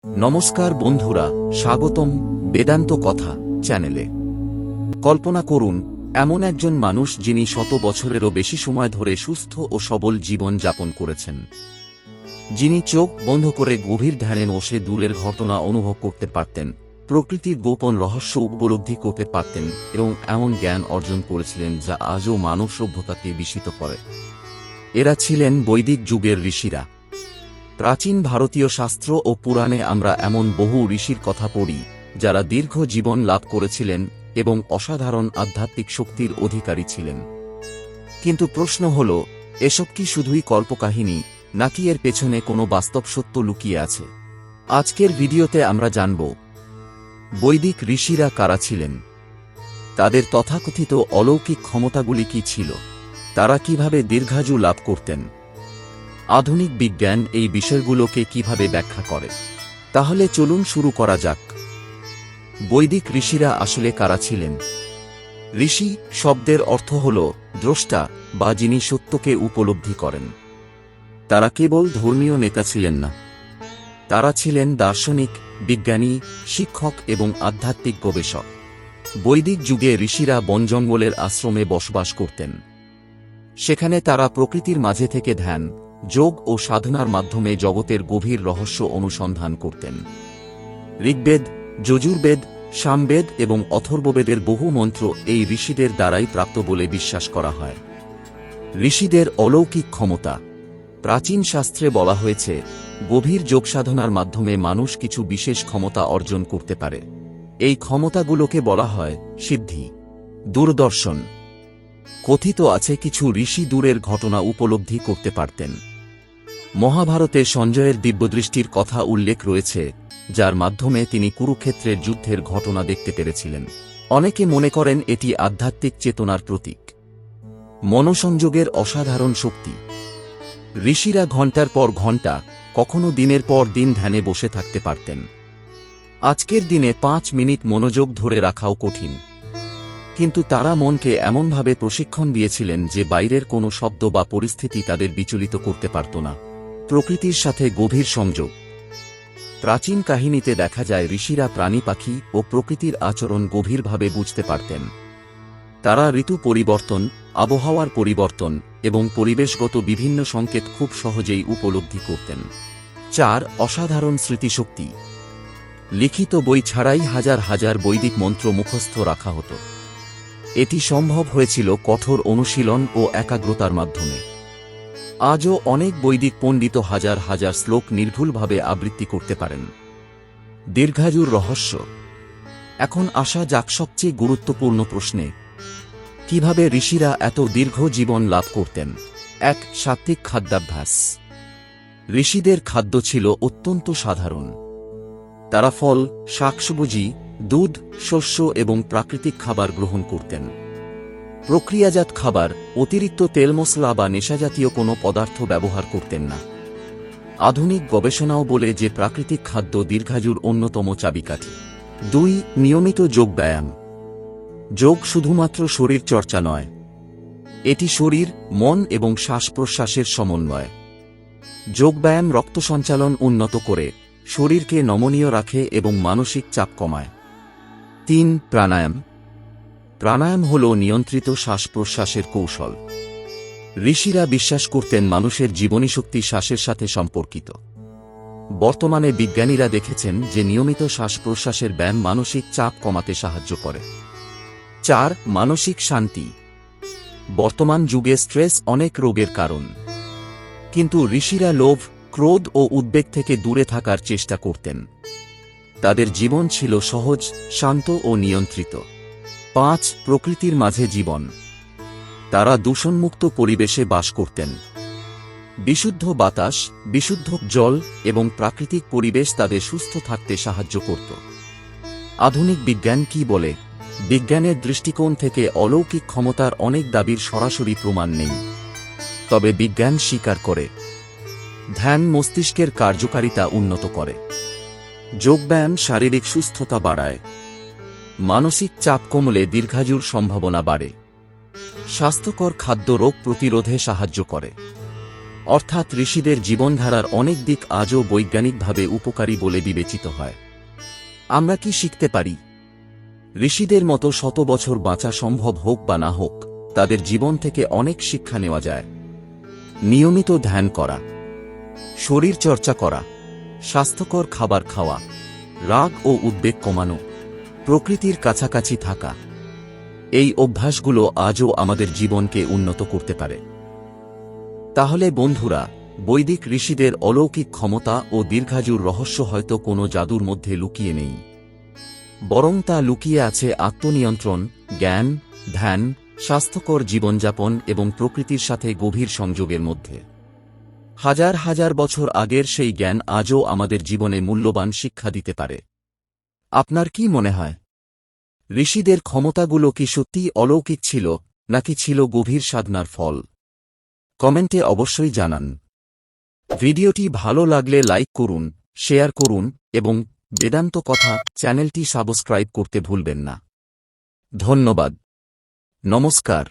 নমস্কার বন্ধুরা, স্বাগতম বেদান্ত কথা চ্যানেলে। কল্পনা করুন, এমন একজন মানুষ যিনি শত বছরেরও বেশি সময় ধরে সুস্থ ও সবল জীবন যাপন করেছেন, যিনি চোখ বন্ধ করে গভীর ধ্যানে বসে দূরের ঘটনা অনুভব করতে পারতেন, প্রকৃতির গোপন রহস্য উপলব্ধি করতে পারতেন এবং এমন জ্ঞান অর্জন করেছিলেন যা আজও মানব সভ্যতাকে বিস্মিত করে। এরা ছিলেন বৈদিক যুগের ঋষিরা। প্রাচীন ভারতীয় শাস্ত্র ও পুরাণে আমরা এমন বহু ঋষির কথা পড়ি যারা দীর্ঘ জীবন লাভ করেছিলেন এবং অসাধারণ আধ্যাত্মিক শক্তির অধিকারী ছিলেন। কিন্তু প্রশ্ন হল, এসব কি শুধুই কল্পকাহিনী, নাকি এর পেছনে কোনো বাস্তব সত্য লুকিয়ে আছে? আজকের ভিডিওতে আমরা জানব বৈদিক ঋষিরা কারা ছিলেন, তাদের তথাকথিত অলৌকিক ক্ষমতাগুলি কি ছিল, তারা কিভাবে দীর্ঘায়ু লাভ করতেন, আধুনিক বিজ্ঞান এই বিষয়গুলোকে কিভাবে ব্যাখ্যা করে। তাহলে চলুন শুরু করা যাক। বৈদিক ঋষিরা আসলে কারা ছিলেন? ঋষি শব্দের অর্থ হল দ্রষ্টা বা যিনি সত্যকে উপলব্ধি করেন। তারা কেবল ধর্মীয় নেতা ছিলেন না, তারা ছিলেন দার্শনিক, বিজ্ঞানী, শিক্ষক এবং আধ্যাত্মিক গবেষক। বৈদিক যুগে ঋষিরা বনজঙ্গলের আশ্রমে বসবাস করতেন। সেখানে তারা প্রকৃতির মাঝে থেকে ধ্যান, যোগ ও সাধনার মাধ্যমে জগতের গভীর রহস্য অনুসন্ধান করতেন। ঋগ্বেদ, যজুর্বেদ, সামবেদ এবং অথর্ববেদের বহু মন্ত্র এই ঋষিদের দ্বারাই প্রাপ্ত বলে বিশ্বাস করা হয়। ঋষিদের অলৌকিক ক্ষমতা। প্রাচীন শাস্ত্রে বলা হয়েছে, গভীর যোগসাধনার মাধ্যমে মানুষ কিছু বিশেষ ক্ষমতা অর্জন করতে পারে। এই ক্ষমতাগুলোকে বলা হয় সিদ্ধি, দূরদর্শন। কথিত আছে কিছু ঋষি দূরের ঘটনা উপলব্ধি করতে পারতেন। মহাভারতে সঞ্জয়ের দিব্যদৃষ্টির কথা উল্লেখ রয়েছে, যার মাধ্যমে তিনি কুরুক্ষেত্রের যুদ্ধের ঘটনা দেখতে পেরেছিলেন। অনেকে মনে করেন এটি আধ্যাত্মিক চেতনার প্রতীক, মনোসংযোগের অসাধারণ শক্তি। ঋষিরা ঘণ্টার পর ঘণ্টা, কখনো দিনের পর দিন ধ্যানে বসে থাকতে পারতেন। আজকের দিনে 5 মিনিট মনোযোগ ধরে রাখাও কঠিন, কিন্তু তারা মনকে এমনভাবে প্রশিক্ষণ দিয়েছিলেন যে বাইরের কোনো শব্দ বা পরিস্থিতি তাদের বিচলিত করতে পারত না। প্রকৃতির সাথে গভীর সংযোগ। প্রাচীন কাহিনীতে দেখা যায় ঋষিরা প্রাণী, পাখি ও প্রকৃতির আচরণ গভীরভাবে বুঝতে পারতেন। তারা ঋতু পরিবর্তন, আবহাওয়ার পরিবর্তন এবং পরিবেশগত বিভিন্ন সংকেত খুব সহজেই উপলব্ধি করতেন। 4. অসাধারণ স্মৃতিশক্তি। লিখিত বই ছাড়াই হাজার হাজার বৈদিক মন্ত্র মুখস্থ রাখা হতো। এটি সম্ভব হয়েছিল কঠোর অনুশীলন ও একাগ্রতার মাধ্যমে। আজও অনেক বৈদিক পণ্ডিত হাজার হাজার শ্লোক নির্ভুলভাবে আবৃত্তি করতে পারেন। দীর্ঘায়ুর রহস্য। এখন আসা যাক সবচেয়ে গুরুত্বপূর্ণ প্রশ্নে, কিভাবে ঋষিরা এত দীর্ঘ জীবন লাভ করতেন? 1. সাত্ত্বিক খাদ্যাভ্যাস। ঋষিদের খাদ্য ছিল অত্যন্ত সাধারণ। তারা ফল, শাকসবজি, দুধ, শস্য এবং প্রাকৃতিক খাবার গ্রহণ করতেন। প্রক্রিয়াজাত খাবার, অতিরিক্ত তেল, মশলা বা নেশাজাতীয় কোনো পদার্থ ব্যবহার করতেন না। আধুনিক গবেষণাও বলে যে প্রাকৃতিক খাদ্য দীর্ঘায়ুর অন্যতম চাবিকাঠি। 2. নিয়মিত যোগ ব্যায়াম। যোগ শুধুমাত্র শরীর চর্চা নয়, এটি শরীর, মন এবং শ্বাস প্রশ্বাসের সমন্বয়। যোগব্যায়াম রক্ত সঞ্চালন উন্নত করে, শরীরকে নমনীয় রাখে এবং মানসিক চাপ কমায়। 3. প্রাণায়াম। প্রাণায়াম হল নিয়ন্ত্রিত শ্বাস প্রশ্বাসের কৌশল। ঋষিরা বিশ্বাস করতেন মানুষের জীবনীশক্তি শ্বাসের সাথে সম্পর্কিত। বর্তমানে বিজ্ঞানীরা দেখেছেন যে নিয়মিত শ্বাস প্রশ্বাসের ব্যায়াম মানসিক চাপ কমাতে সাহায্য করে। 4. মানসিক শান্তি। বর্তমান যুগে স্ট্রেস অনেক রোগের কারণ, কিন্তু ঋষিরা লোভ, ক্রোধ ও উদ্বেগ থেকে দূরে থাকার চেষ্টা করতেন। তাদের জীবন ছিল সহজ, শান্ত ও নিয়ন্ত্রিত। 5. প্রকৃতির মাঝে জীবন। তারা দূষণমুক্ত পরিবেশে বাস করতেন। বিশুদ্ধ বাতাস, বিশুদ্ধ জল এবং প্রাকৃতিক পরিবেশ তাদের সুস্থ থাকতে সাহায্য করত। আধুনিক বিজ্ঞান কি বলে? বিজ্ঞানের দৃষ্টিকোণ থেকে অলৌকিক ক্ষমতার অনেক দাবির সরাসরি প্রমাণ নেই, তবে বিজ্ঞান স্বীকার করে ধ্যান মস্তিষ্কের কার্যকারিতা উন্নত করে, যোগব্যায়াম শারীরিক সুস্থতা বাড়ায়, মানসিক চাপ কমলে দীর্ঘায়ুর সম্ভাবনা বাড়ে, স্বাস্থ্যকর খাদ্য রোগ প্রতিরোধে সাহায্য করে। অর্থাৎ ঋষিদের জীবনধারার অনেক দিক আজও বৈজ্ঞানিকভাবে উপকারী বলে বিবেচিত হয়। আমরা কি শিখতে পারি? ঋষিদের মতো শত বছর বাঁচা সম্ভব হোক বা না হোক, তাদের জীবন থেকে অনেক শিক্ষা নেওয়া যায়। নিয়মিত ধ্যান করা, শরীর চর্চা করা, স্বাস্থ্যকর খাবার খাওয়া, রাগ ও উদ্বেগ কমানো, প্রকৃতির কাছাকাছি থাকা, এই অভ্যাসগুলো আজও আমাদের জীবনকে উন্নত করতে পারে। তাহলে বন্ধুরা, বৈদিক ঋষিদের অলৌকিক ক্ষমতা ও দীর্ঘায়ুর রহস্য হয়তো কোনো জাদুর মধ্যে লুকিয়ে নেই, বরং তা লুকিয়ে আছে আত্মনিয়ন্ত্রণ, জ্ঞান, ধ্যান, স্বাস্থ্যকর জীবনযাপন এবং প্রকৃতির সাথে গভীর সংযোগের মধ্যে। হাজার হাজার বছর আগের সেই জ্ঞান আজও আমাদের জীবনে মূল্যবান শিক্ষা দিতে পারে। আপনার কি মনে হয়, ঋষিদের ক্ষমতাগুলো কি সত্যিই অলৌকিক ছিল, নাকি ছিল গভীর সাধনার ফল? কমেন্টে অবশ্যই জানান। ভিডিওটি ভালো লাগলে লাইক করুন, শেয়ার করুন এবং বেদান্ত কথা চ্যানেলটি সাবস্ক্রাইব করতে ভুলবেন না। ধন্যবাদ। নমস্কার।